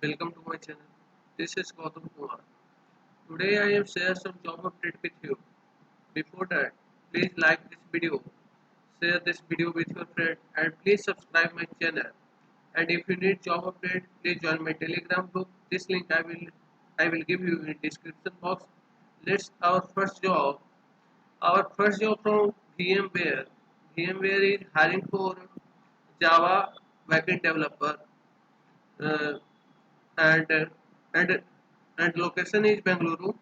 Welcome to my channel. This is Gautam Kumar. Today I am share some job update with you. Before that, please like this video, share this video with your friend, and please subscribe my channel. And if you need job update, please join my Telegram group. This link I will give you in description box. Let's our first job. Our first job from VMware. VMware is hiring for Java backend developer. Uh, and and and location is Bengaluru,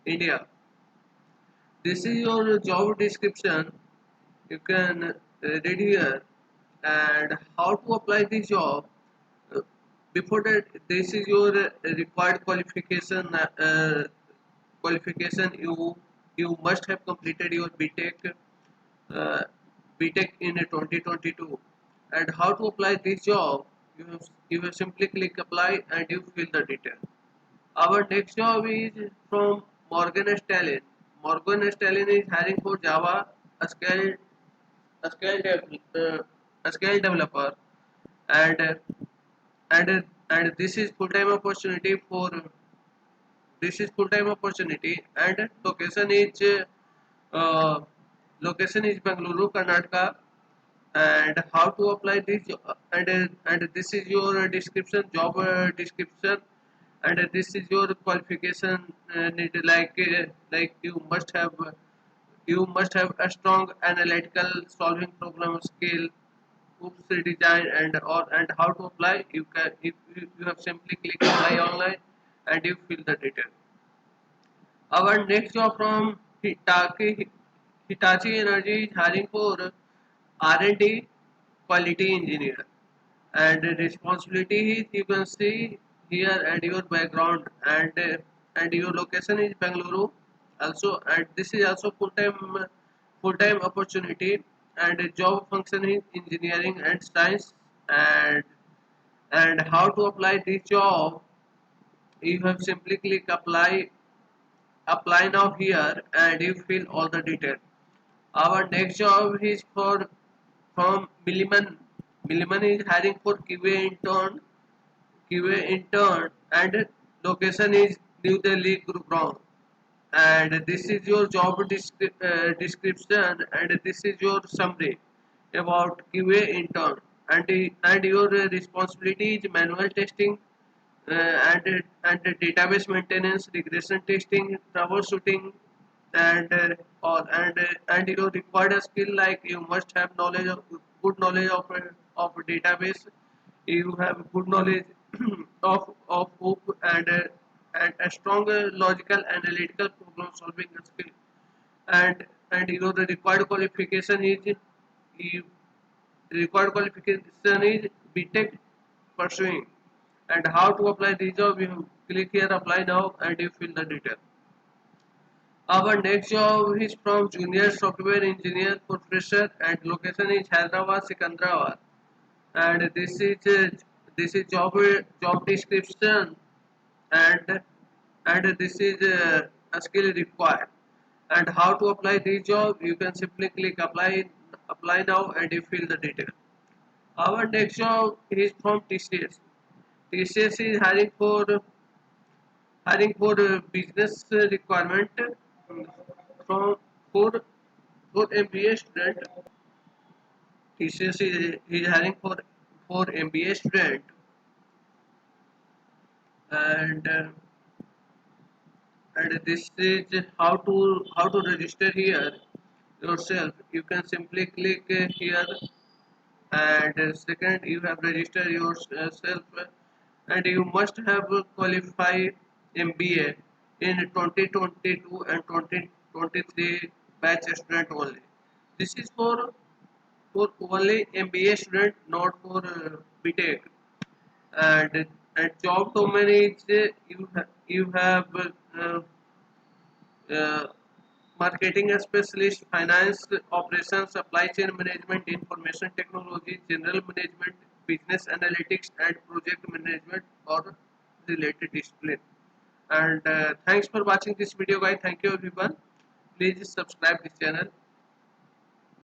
India. This is your job description. You can read here and how to apply this job. Uh, Before that, this is your required qualification. Qualification you must have completed your uh, BTech in 2022. And how to apply this job? You have simply click apply and you fill the detail. Our next job is from Morgan Stanley. Morgan Stanley is hiring for Java a skilled a skilled a skilled developer, and and this is full time opportunity, and uh, location is Bengaluru, Karnataka. And how to apply this and this is your description job description, and this is your qualification need like you must have a strong analytical solving problem skill, oops design and how to apply. You have simply click apply online and you fill the detail. Our next job from Hitachi Energy is hiring for R&D quality engineer, and the responsibility is you can see here and your background, and your location is Bengaluru also, and this is also full time opportunity, and the job function is engineering and science. And and how to apply this job? You have simply click apply now here and you fill all the detail. Our next job is from Milliman. Milliman is hiring for QA intern, and location is New Delhi, Gurugram. And this is your job description, and this is your summary about QA intern. And your responsibility is manual testing, and database maintenance, regression testing, troubleshooting, and you required a skill like you must have good knowledge of database. You have good knowledge of OOP, and a strong logical analytical problem solving skill. And the required qualification is you required qualification is BTech pursuing. And how to apply this job? You click here apply now and you fill the detail. Our next job is from junior software engineer for fresher, and location is Hyderabad, Secunderabad. And this is job description, and this is a skill required. And how to apply this job? You can simply click apply now and you fill the detail. Our next job is from TCS. TCS is hiring for business requirement from for MBA student. TCS is hiring for MBA student, and this is how to register here yourself. You can simply click here, and second you have registered yourself, and you must have qualified MBA in 2022 and 2023 batch student only. This is for only MBA student, not for BTech. And job domain is you have uh, marketing specialist, finance operations, supply chain management, information technology, general management, business analytics, and project management or related discipline. And thanks for watching this video, guys. Thank you, everyone. Please subscribe this channel.